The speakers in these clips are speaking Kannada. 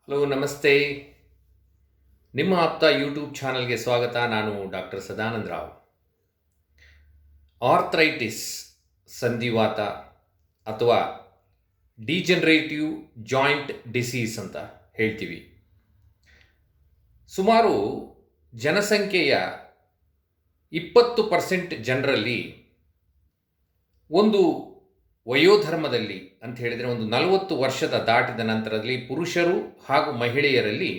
ಹಲೋ ನಮಸ್ತೆ. ನಿಮ್ಮ ಆಪ್ತ ಯೂಟ್ಯೂಬ್ ಚಾನಲ್ಗೆ ಸ್ವಾಗತ. ನಾನು ಡಾಕ್ಟರ್ ಸದಾನಂದ ರಾವ್. ಆರ್ಥ್ರೈಟಿಸ್ ಸಂಧಿವಾತ ಅಥವಾ ಡಿಜನರೇಟಿವ್ ಜಾಯಿಂಟ್ ಡಿಸೀಸ್ ಅಂತ ಹೇಳ್ತೀವಿ. ಸುಮಾರು ಜನಸಂಖ್ಯೆಯ 20% ಜನರಲ್ಲಿ ಒಂದು ವಯೋಧರ್ಮದಲ್ಲಿ ಅಂತ ಹೇಳಿದರೆ ಒಂದು 40 ವರ್ಷದ ದಾಟಿದ ನಂತರದಲ್ಲಿ ಪುರುಷರು ಹಾಗೂ ಮಹಿಳೆಯರಲ್ಲಿ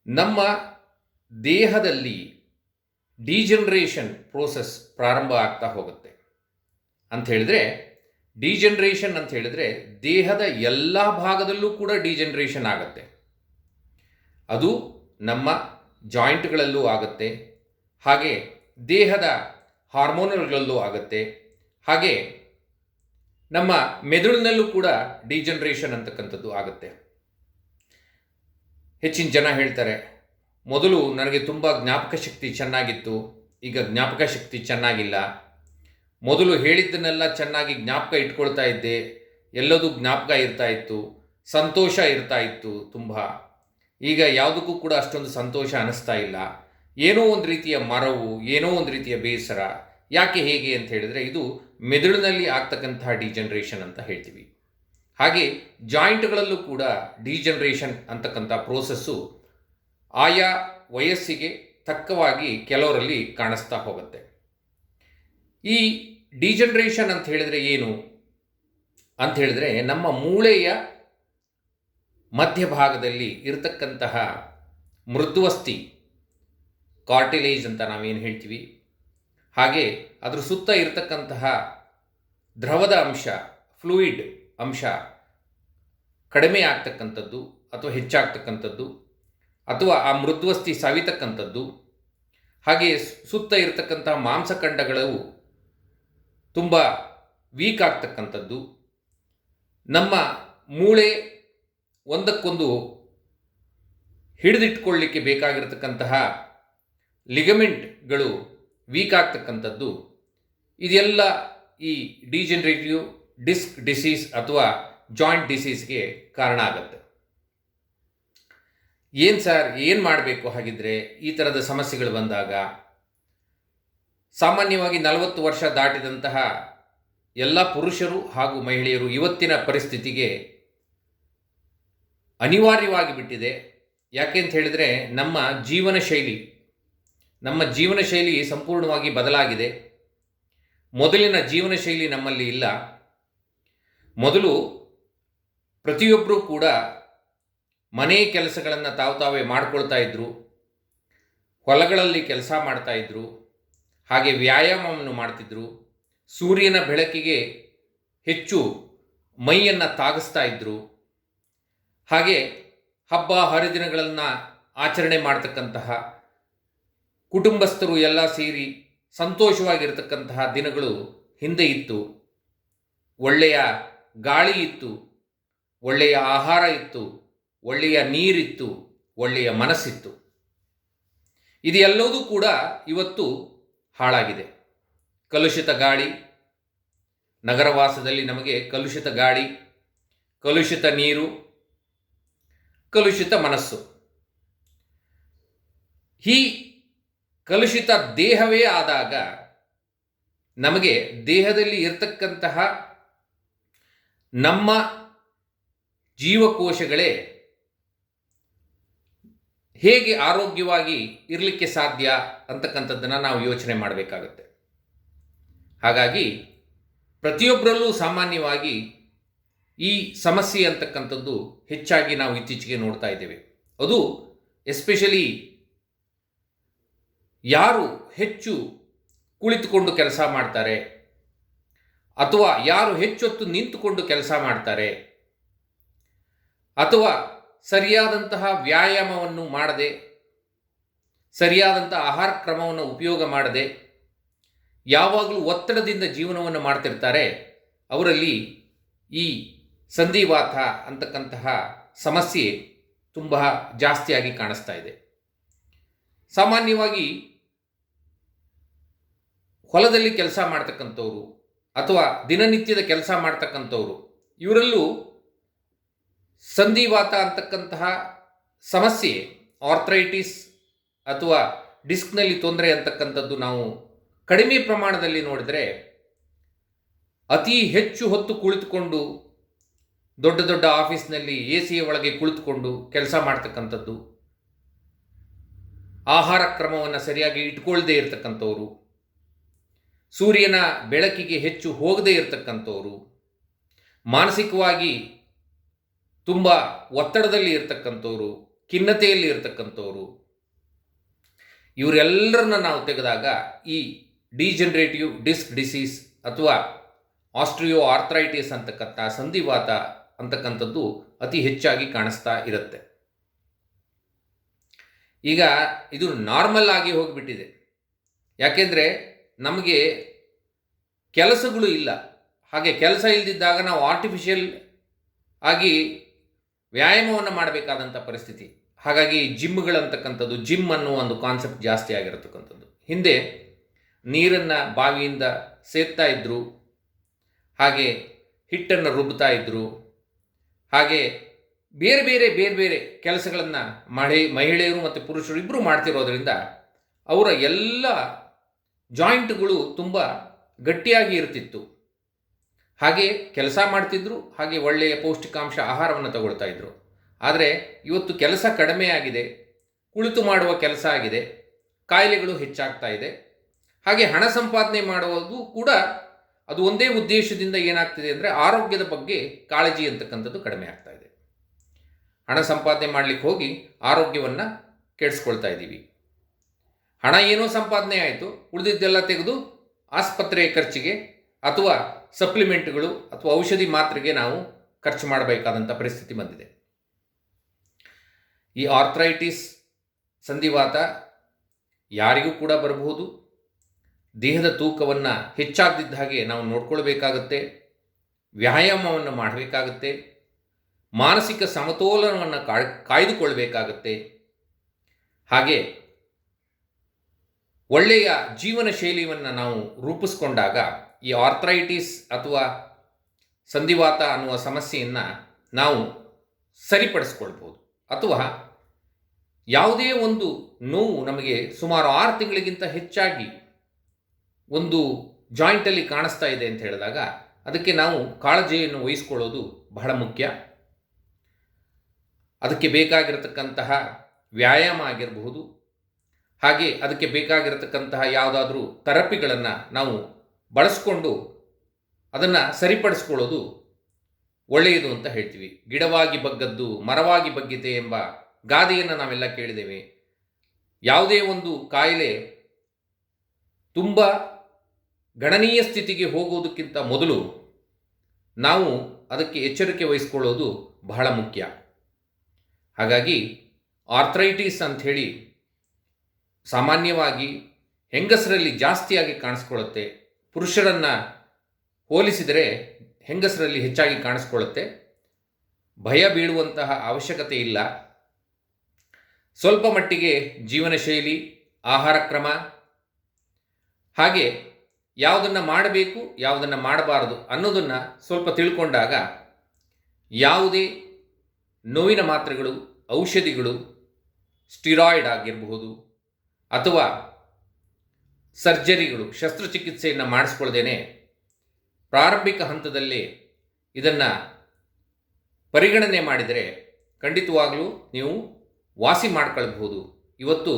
ನಮ್ಮ ದೇಹದಲ್ಲಿ ಡಿಜನರೇಷನ್ ಪ್ರೋಸೆಸ್ ಪ್ರಾರಂಭ ಆಗ್ತಾ ಹೋಗುತ್ತೆ. ಅಂತ ಹೇಳಿದರೆ ಡಿಜನರೇಷನ್ ಅಂತ ಹೇಳಿದರೆ ದೇಹದ ಎಲ್ಲ ಭಾಗದಲ್ಲೂ ಕೂಡ ಡಿಜನರೇಷನ್ ಆಗುತ್ತೆ. ಅದು ನಮ್ಮ ಜಾಯಿಂಟ್ಗಳಲ್ಲೂ ಆಗುತ್ತೆ, ಹಾಗೆ ದೇಹದ ಹಾರ್ಮೋನುಗಳಲ್ಲೂ ಆಗುತ್ತೆ, ಹಾಗೆ ನಮ್ಮ ಮೆದುಳಿನಲ್ಲೂ ಕೂಡ ಡಿಜನರೇಷನ್ ಅಂತಕ್ಕಂಥದ್ದು ಆಗುತ್ತೆ. ಹೆಚ್ಚಿನ ಜನ ಹೇಳ್ತಾರೆ, ಮೊದಲು ನನಗೆ ತುಂಬ ಜ್ಞಾಪಕ ಶಕ್ತಿ ಚೆನ್ನಾಗಿತ್ತು, ಈಗ ಜ್ಞಾಪಕ ಶಕ್ತಿ ಚೆನ್ನಾಗಿಲ್ಲ. ಮೊದಲು ಹೇಳಿದ್ದನ್ನೆಲ್ಲ ಚೆನ್ನಾಗಿ ಜ್ಞಾಪಕ ಇಟ್ಕೊಳ್ತಾ ಇದ್ದೆ, ಎಲ್ಲದೂ ಜ್ಞಾಪಕ ಇರ್ತಾ ಇತ್ತು, ಸಂತೋಷ ಇರ್ತಾ ಇತ್ತು ತುಂಬ. ಈಗ ಯಾವುದಕ್ಕೂ ಕೂಡ ಅಷ್ಟೊಂದು ಸಂತೋಷ ಅನ್ನಿಸ್ತಾ ಇಲ್ಲ. ಏನೋ ಒಂದು ರೀತಿಯ ಮರವು, ಏನೋ ಒಂದು ರೀತಿಯ ಬೇಸರ. ಯಾಕೆ ಹೇಗೆ ಅಂತ ಹೇಳಿದರೆ ಇದು ಮೆದುಳಿನಲ್ಲಿ ಆಗ್ತಕ್ಕಂತಹ ಡಿಜನರೇಷನ್ ಅಂತ ಹೇಳ್ತೀವಿ. ಹಾಗೆ ಜಾಯಿಂಟ್ಗಳಲ್ಲೂ ಕೂಡ ಡಿಜನರೇಷನ್ ಅಂತಕ್ಕಂಥ ಪ್ರೋಸೆಸ್ಸು ಆಯಾ ವಯಸ್ಸಿಗೆ ತಕ್ಕವಾಗಿ ಕೆಲವರಲ್ಲಿ ಕಾಣಿಸ್ತಾ ಹೋಗುತ್ತೆ. ಈ ಡಿಜನರೇಷನ್ ಅಂತ ಹೇಳಿದರೆ ಏನು ಅಂತ ಹೇಳಿದರೆ, ನಮ್ಮ ಮೂಳೆಯ ಮಧ್ಯಭಾಗದಲ್ಲಿ ಇರತಕ್ಕಂತಹ ಮೃದುವಸ್ಥಿ, ಕಾರ್ಟಿಲೇಜ್ ಅಂತ ನಾವೇನು ಹೇಳ್ತೀವಿ, ಹಾಗೆ ಅದರ ಸುತ್ತ ಇರತಕ್ಕಂತಹ ದ್ರವದ ಅಂಶ, ಫ್ಲೂಯಿಡ್ ಅಂಶ ಕಡಿಮೆ ಆಗ್ತಕ್ಕಂಥದ್ದು ಅಥವಾ ಹೆಚ್ಚಾಗ್ತಕ್ಕಂಥದ್ದು, ಅಥವಾ ಆ ಮೃದುವಸ್ಥಿ ಸವಿತಕ್ಕಂಥದ್ದು, ಹಾಗೆ ಸುತ್ತ ಇರತಕ್ಕಂತಹ ಮಾಂಸಖಂಡಗಳು ತುಂಬ ವೀಕ್ ಆಗ್ತಕ್ಕಂಥದ್ದು, ನಮ್ಮ ಮೂಳೆ ಒಂದಕ್ಕೊಂದು ಹಿಡಿದಿಟ್ಕೊಳ್ಳಿಕ್ಕೆ ಬೇಕಾಗಿರತಕ್ಕಂತಹ ಲಿಗಮೆಂಟ್ಗಳು ವೀಕ್ ಆಗ್ತಕ್ಕಂಥದ್ದು, ಇದೆಲ್ಲ ಈ ಡಿಜನರೇಟಿವ್ ಡಿಸ್ಕ್ ಡಿಸೀಸ್ ಅಥವಾ ಜಾಯಿಂಟ್ ಡಿಸೀಸ್ಗೆ ಕಾರಣ ಆಗುತ್ತೆ. ಏನು ಸರ್, ಏನು ಮಾಡಬೇಕು ಹಾಗಿದ್ರೆ ಈ ಥರದ ಸಮಸ್ಯೆಗಳು ಬಂದಾಗ? ಸಾಮಾನ್ಯವಾಗಿ 40 ವರ್ಷ ದಾಟಿದಂತಹ ಎಲ್ಲ ಪುರುಷರು ಹಾಗೂ ಮಹಿಳೆಯರು ಇವತ್ತಿನ ಪರಿಸ್ಥಿತಿಗೆ ಅನಿವಾರ್ಯವಾಗಿ ಬಿಟ್ಟಿದೆ. ಯಾಕೆ ಅಂತ ಹೇಳಿದರೆ ನಮ್ಮ ಜೀವನ ಶೈಲಿ ಸಂಪೂರ್ಣವಾಗಿ ಬದಲಾಗಿದೆ. ಮೊದಲಿನ ಜೀವನ ಶೈಲಿ ನಮ್ಮಲ್ಲಿ ಇಲ್ಲ. ಮೊದಲು ಪ್ರತಿಯೊಬ್ಬರೂ ಕೂಡ ಮನೆ ಕೆಲಸಗಳನ್ನು ತಾವೇ ಮಾಡ್ಕೊಳ್ತಾ ಇದ್ದರು, ಹೊಲಗಳಲ್ಲಿ ಕೆಲಸ ಮಾಡ್ತಾ ಇದ್ದರು, ಹಾಗೆ ವ್ಯಾಯಾಮವನ್ನು ಮಾಡ್ತಿದ್ರು, ಸೂರ್ಯನ ಬೆಳಕಿಗೆ ಹೆಚ್ಚು ಮೈಯನ್ನು ತಾಗಿಸ್ತಾ ಇದ್ದರು, ಹಾಗೆ ಹಬ್ಬ ಹರಿದಿನಗಳನ್ನು ಆಚರಣೆ ಮಾಡ್ತಕ್ಕಂತಹ ಕುಟುಂಬಸ್ಥರು ಎಲ್ಲ ಸೇರಿ ಸಂತೋಷವಾಗಿರ್ತಕ್ಕಂತಹ ದಿನಗಳು ಹಿಂದೆ ಇತ್ತು. ಒಳ್ಳೆಯ ಗಾಳಿ ಇತ್ತು, ಒಳ್ಳೆಯ ಆಹಾರ ಇತ್ತು, ಒಳ್ಳೆಯ ನೀರಿತ್ತು, ಒಳ್ಳೆಯ ಮನಸ್ಸಿತ್ತು. ಇದೆಲ್ಲವೂ ಕೂಡ ಇವತ್ತು ಹಾಳಾಗಿದೆ. ಕಲುಷಿತ ಗಾಳಿ, ನಗರವಾಸದಲ್ಲಿ ನಮಗೆ ಕಲುಷಿತ ಗಾಳಿ, ಕಲುಷಿತ ನೀರು, ಕಲುಷಿತ ಮನಸ್ಸು. ಈ ಕಲುಷಿತ ದೇಹವೇ ಆದಾಗ ನಮಗೆ ದೇಹದಲ್ಲಿ ಇರತಕ್ಕಂತಹ ನಮ್ಮ ಜೀವಕೋಶಗಳೇ ಹೇಗೆ ಆರೋಗ್ಯವಾಗಿ ಇರಲಿಕ್ಕೆ ಸಾಧ್ಯ ಅಂತಕ್ಕಂಥದ್ದನ್ನು ನಾವು ಯೋಚನೆ ಮಾಡಬೇಕಾಗುತ್ತೆ. ಹಾಗಾಗಿ ಪ್ರತಿಯೊಬ್ಬರಲ್ಲೂ ಸಾಮಾನ್ಯವಾಗಿ ಈ ಸಮಸ್ಯೆ ಅಂತಕ್ಕಂಥದ್ದು ಹೆಚ್ಚಾಗಿ ನಾವು ಇತ್ತೀಚೆಗೆ ನೋಡ್ತಾ ಇದ್ದೇವೆ. ಅದು ಎಸ್ಪೆಷಲಿ ಯಾರು ಹೆಚ್ಚು ಕುಳಿತುಕೊಂಡು ಕೆಲಸ ಮಾಡ್ತಾರೆ ಅಥವಾ ಯಾರು ಹೆಚ್ಚೊತ್ತು ನಿಂತುಕೊಂಡು ಕೆಲಸ ಮಾಡ್ತಾರೆ ಅಥವಾ ಸರಿಯಾದಂತಹ ವ್ಯಾಯಾಮವನ್ನು ಮಾಡದೆ, ಸರಿಯಾದಂತಹ ಆಹಾರ ಕ್ರಮವನ್ನು ಉಪಯೋಗ ಮಾಡದೆ ಯಾವಾಗಲೂ ಒತ್ತಡದಿಂದ ಜೀವನವನ್ನು ಮಾಡ್ತಿರ್ತಾರೆ, ಅವರಲ್ಲಿ ಈ ಸಂಧಿವಾತ ಅಂತಕ್ಕಂತಹ ಸಮಸ್ಯೆ ತುಂಬ ಜಾಸ್ತಿಯಾಗಿ ಕಾಣಿಸ್ತಾ ಇದೆ. ಸಾಮಾನ್ಯವಾಗಿ ಹೊಲದಲ್ಲಿ ಕೆಲಸ ಮಾಡ್ತಕ್ಕಂಥವ್ರು ಅಥವಾ ದಿನನಿತ್ಯದ ಕೆಲಸ ಮಾಡ್ತಕ್ಕಂಥವ್ರು ಇವರಲ್ಲೂ ಸಂಧಿವಾತ ಅಂತಕ್ಕಂತಹ ಸಮಸ್ಯೆ, ಆರ್ಥ್ರೈಟಿಸ್ ಅಥವಾ ಡಿಸ್ಕ್ನಲ್ಲಿ ತೊಂದರೆ ಅಂತಕ್ಕಂಥದ್ದು ನಾವು ಕಡಿಮೆ ಪ್ರಮಾಣದಲ್ಲಿ ನೋಡಿದರೆ ಅತಿ ಹೆಚ್ಚು ಹೊತ್ತು ಕುಳಿತುಕೊಂಡು ದೊಡ್ಡ ದೊಡ್ಡ ಆಫೀಸ್ನಲ್ಲಿ ಎಸಿಯ ಒಳಗೆ ಕುಳಿತುಕೊಂಡು ಕೆಲಸ ಮಾಡ್ತಕ್ಕಂಥದ್ದು, ಆಹಾರ ಕ್ರಮವನ್ನು ಸರಿಯಾಗಿ ಇಟ್ಕೊಳ್ಳದೇ ಇರತಕ್ಕಂಥವ್ರು, ಸೂರ್ಯನ ಬೆಳಕಿಗೆ ಹೆಚ್ಚು ಹೋಗದೇ ಇರತಕ್ಕಂಥವ್ರು, ಮಾನಸಿಕವಾಗಿ ತುಂಬ ಒತ್ತಡದಲ್ಲಿ ಇರತಕ್ಕಂಥವ್ರು, ಖಿನ್ನತೆಯಲ್ಲಿ ಇರತಕ್ಕಂಥವ್ರು, ಇವರೆಲ್ಲರನ್ನ ನಾವು ತೆಗೆದಾಗ ಈ ಡಿಜನರೇಟಿವ್ ಡಿಸ್ಕ್ ಡಿಸೀಸ್ ಅಥವಾ ಆಸ್ಟ್ರಿಯೋ ಆರ್ಥ್ರೈಟಿಸ್ ಅಂತಕ್ಕಂಥ ಸಂಧಿವಾತ ಅಂತಕ್ಕಂಥದ್ದು ಅತಿ ಹೆಚ್ಚಾಗಿ ಕಾಣಿಸ್ತಾ ಇರುತ್ತೆ. ಈಗ ಇದು ನಾರ್ಮಲ್ ಆಗಿ ಹೋಗಿಬಿಟ್ಟಿದೆ. ಯಾಕೆಂದರೆ ನಮಗೆ ಕೆಲಸಗಳು ಇಲ್ಲ. ಹಾಗೆ ಕೆಲಸ ಇಲ್ಲದಿದ್ದಾಗ ನಾವು ಆರ್ಟಿಫಿಷಿಯಲ್ ಆಗಿ ವ್ಯಾಯಾಮವನ್ನು ಮಾಡಬೇಕಾದಂಥ ಪರಿಸ್ಥಿತಿ. ಹಾಗಾಗಿ ಜಿಮ್ಗಳಂತಕ್ಕಂಥದ್ದು, ಜಿಮ್ ಅನ್ನೋ ಒಂದು ಕಾನ್ಸೆಪ್ಟ್ ಜಾಸ್ತಿ ಆಗಿರತಕ್ಕಂಥದ್ದು. ಹಿಂದೆ ನೀರನ್ನು ಬಾವಿಯಿಂದ ಸೇದ್ತಾ ಇದ್ದರು, ಹಾಗೆ ಹಿಟ್ಟನ್ನು ರುಬ್ತಾ ಇದ್ದರು, ಹಾಗೆ ಬೇರೆ ಬೇರೆ ಕೆಲಸಗಳನ್ನು ಮಹಿಳೆಯರು ಮತ್ತು ಪುರುಷರು ಇಬ್ಬರು ಮಾಡ್ತಿರೋದ್ರಿಂದ ಅವರ ಎಲ್ಲ ಜಾಯಿಂಟ್ಗಳು ತುಂಬ ಗಟ್ಟಿಯಾಗಿ ಇರ್ತಿತ್ತು. ಹಾಗೆ ಕೆಲಸ ಮಾಡ್ತಿದ್ರು, ಹಾಗೆ ಒಳ್ಳೆಯ ಪೌಷ್ಟಿಕಾಂಶ ಆಹಾರವನ್ನು ತಗೊಳ್ತಾ ಇದ್ರು. ಆದರೆ ಇವತ್ತು ಕೆಲಸ ಕಡಿಮೆ ಆಗಿದೆ, ಕುಳಿತು ಮಾಡುವ ಕೆಲಸ ಆಗಿದೆ, ಕಾಯಿಲೆಗಳು ಹೆಚ್ಚಾಗ್ತಾ ಇದೆ. ಹಾಗೆ ಹಣ ಸಂಪಾದನೆ ಮಾಡುವುದು ಕೂಡ ಅದು ಒಂದೇ ಉದ್ದೇಶದಿಂದ ಏನಾಗ್ತಿದೆ ಅಂದರೆ ಆರೋಗ್ಯದ ಬಗ್ಗೆ ಕಾಳಜಿ ಅಂತಕ್ಕಂಥದ್ದು ಕಡಿಮೆ ಆಗ್ತಾ ಇದೆ. ಹಣ ಸಂಪಾದನೆ ಮಾಡಲಿಕ್ಕೆ ಹೋಗಿ ಆರೋಗ್ಯವನ್ನು ಕೆಡಿಸ್ಕೊಳ್ತಾ ಇದ್ದೀವಿ. ಹಣ ಏನೋ ಸಂಪಾದನೆ ಆಯಿತು, ಉಳಿದಿದ್ದೆಲ್ಲ ತೆಗೆದು ಆಸ್ಪತ್ರೆ ಖರ್ಚಿಗೆ ಅಥವಾ ಸಪ್ಲಿಮೆಂಟ್ಗಳು ಅಥವಾ ಔಷಧಿ ಮಾತ್ರೆಗೆ ನಾವು ಖರ್ಚು ಮಾಡಬೇಕಾದಂಥ ಪರಿಸ್ಥಿತಿ ಬಂದಿದೆ. ಈ ಆರ್ಥ್ರೈಟಿಸ್ ಸಂಧಿವಾತ ಯಾರಿಗೂ ಕೂಡ ಬರಬಹುದು. ದೇಹದ ತೂಕವನ್ನು ಹೆಚ್ಚಾಗದಿದ್ದ ಹಾಗೆ ನಾವು ನೋಡ್ಕೊಳ್ಬೇಕಾಗತ್ತೆ, ವ್ಯಾಯಾಮವನ್ನು ಮಾಡಬೇಕಾಗತ್ತೆ, ಮಾನಸಿಕ ಸಮತೋಲನವನ್ನು ಕಾಯ್ದುಕೊಳ್ಬೇಕಾಗತ್ತೆ. ಹಾಗೆ ಒಳ್ಳೆಯ ಜೀವನ ಶೈಲಿಯನ್ನು ನಾವು ರೂಪಿಸ್ಕೊಂಡಾಗ ಈ ಆರ್ಥ್ರೈಟಿಸ್ ಅಥವಾ ಸಂಧಿವಾತ ಅನ್ನುವ ಸಮಸ್ಯೆಯನ್ನು ನಾವು ಸರಿಪಡಿಸ್ಕೊಳ್ಬೋದು. ಅಥವಾ ಯಾವುದೇ ಒಂದು ನೋವು ನಮಗೆ ಸುಮಾರು 6 ತಿಂಗಳಿಗಿಂತ ಹೆಚ್ಚಾಗಿ ಒಂದು ಜಾಯಿಂಟಲ್ಲಿ ಕಾಣಿಸ್ತಾ ಇದೆ ಅಂತ ಹೇಳಿದಾಗ ಅದಕ್ಕೆ ನಾವು ಕಾಳಜಿಯನ್ನು ವಹಿಸ್ಕೊಳ್ಳೋದು ಬಹಳ ಮುಖ್ಯ. ಅದಕ್ಕೆ ಬೇಕಾಗಿರತಕ್ಕಂತಹ ವ್ಯಾಯಾಮ ಆಗಿರಬಹುದು, ಹಾಗೆ ಅದಕ್ಕೆ ಬೇಕಾಗಿರತಕ್ಕಂತಹ ಯಾವುದಾದ್ರೂ ಥೆರಪಿಗಳನ್ನು ನಾವು ಬಳಸ್ಕೊಂಡು ಅದನ್ನು ಸರಿಪಡಿಸ್ಕೊಳ್ಳೋದು ಒಳ್ಳೆಯದು ಅಂತ ಹೇಳ್ತೀವಿ. ಗಿಡವಾಗಿ ಬಗ್ಗದ್ದು ಮರವಾಗಿ ಬಗ್ಗಿತೆ ಎಂಬ ಗಾದೆಯನ್ನು ನಾವೆಲ್ಲ ಕೇಳಿದ್ದೇವೆ. ಯಾವುದೇ ಒಂದು ಕಾಯಿಲೆ ತುಂಬ ಗಣನೀಯ ಸ್ಥಿತಿಗೆ ಹೋಗುವುದಕ್ಕಿಂತ ಮೊದಲು ನಾವು ಅದಕ್ಕೆ ಎಚ್ಚರಿಕೆ ವಹಿಸ್ಕೊಳ್ಳೋದು ಬಹಳ ಮುಖ್ಯ. ಹಾಗಾಗಿ ಆರ್ಥ್ರೈಟಿಸ್ ಅಂಥೇಳಿ ಸಾಮಾನ್ಯವಾಗಿ ಹೆಂಗಸರಲ್ಲಿ ಜಾಸ್ತಿಯಾಗಿ ಕಾಣಿಸ್ಕೊಳ್ಳುತ್ತೆ. ಪುರುಷರನ್ನು ಹೋಲಿಸಿದರೆ ಹೆಂಗಸರಲ್ಲಿ ಹೆಚ್ಚಾಗಿ ಕಾಣಿಸ್ಕೊಳ್ಳುತ್ತೆ. ಭಯ ಬೀಳುವಂತಹ ಅವಶ್ಯಕತೆ ಇಲ್ಲ. ಸ್ವಲ್ಪ ಮಟ್ಟಿಗೆ ಜೀವನ ಶೈಲಿ, ಆಹಾರ ಕ್ರಮ, ಹಾಗೆ ಯಾವುದನ್ನು ಮಾಡಬೇಕು ಯಾವುದನ್ನು ಮಾಡಬಾರದು ಅನ್ನೋದನ್ನು ಸ್ವಲ್ಪ ತಿಳ್ಕೊಂಡಾಗ ಯಾವುದೇ ನೋವಿನ ಮಾತ್ರೆಗಳು, ಔಷಧಿಗಳು, ಸ್ಟಿರಾಯ್ಡ್ ಆಗಿರಬಹುದು ಅಥವಾ ಸರ್ಜರಿಗಳು, ಶಸ್ತ್ರಚಿಕಿತ್ಸೆಯನ್ನು ಮಾಡಿಸ್ಕೊಳ್ದೇನೆ ಪ್ರಾರಂಭಿಕ ಹಂತದಲ್ಲೇ ಇದನ್ನು ಪರಿಗಣನೆ ಮಾಡಿದರೆ ಖಂಡಿತವಾಗಲೂ ನೀವು ವಾಸಿ ಮಾಡ್ಕೊಳ್ಬಹುದು. ಇವತ್ತು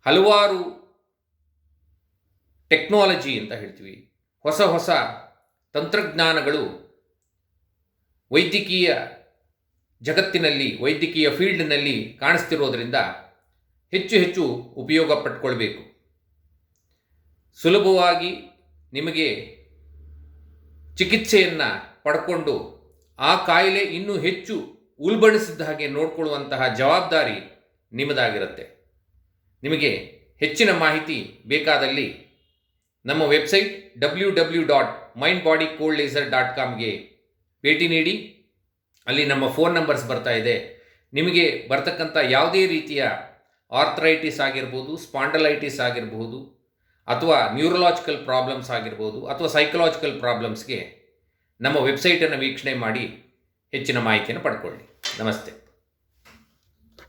ಹಲವಾರು ಟೆಕ್ನಾಲಜಿ ಅಂತ ಹೇಳ್ತೀವಿ, ಹೊಸ ಹೊಸ ತಂತ್ರಜ್ಞಾನಗಳು ವೈದ್ಯಕೀಯ ಜಗತ್ತಿನಲ್ಲಿ, ವೈದ್ಯಕೀಯ ಫೀಲ್ಡ್ನಲ್ಲಿ ಕಾಣಿಸ್ತಿರೋದ್ರಿಂದ ಹೆಚ್ಚು ಹೆಚ್ಚು ಉಪಯೋಗ ಪಟ್ಕೊಳ್ಬೇಕು. ಸುಲಭವಾಗಿ ನಿಮಗೆ ಚಿಕಿತ್ಸೆಯನ್ನು ಪಡ್ಕೊಂಡು ಆ ಕಾಯಿಲೆ ಇನ್ನೂ ಹೆಚ್ಚು ಉಲ್ಬಣಿಸಿದ ಹಾಗೆ ನೋಡಿಕೊಳ್ಳುವಂತಹ ಜವಾಬ್ದಾರಿ ನಿಮ್ಮದಾಗಿರುತ್ತೆ. ನಿಮಗೆ ಹೆಚ್ಚಿನ ಮಾಹಿತಿ ಬೇಕಾದಲ್ಲಿ ನಮ್ಮ ವೆಬ್ಸೈಟ್ www.mindbodycoldlaser.comಗೆ ಭೇಟಿ ನೀಡಿ. ಅಲ್ಲಿ ನಮ್ಮ ಫೋನ್ ನಂಬರ್ಸ್ ಬರ್ತಾ ಇದೆ. ನಿಮಗೆ ಬರ್ತಕ್ಕಂಥ ಯಾವುದೇ ರೀತಿಯ ಆರ್ಥ್ರೈಟಿಸ್ ಆಗಿರ್ಬೋದು, ಸ್ಪಾಂಡಲೈಟಿಸ್ ಆಗಿರಬಹುದು, ಅಥವಾ ನ್ಯೂರಲಾಜಿಕಲ್ ಪ್ರಾಬ್ಲಮ್ಸ್ ಆಗಿರ್ಬೋದು, ಅಥವಾ ಸೈಕಲಾಜಿಕಲ್ ಪ್ರಾಬ್ಲಮ್ಸ್ಗೆ ನಮ್ಮ ವೆಬ್ಸೈಟನ್ನು ವೀಕ್ಷಣೆ ಮಾಡಿ ಹೆಚ್ಚಿನ ಮಾಹಿತಿಯನ್ನು ಪಡ್ಕೊಳ್ಳಿ. ನಮಸ್ತೆ.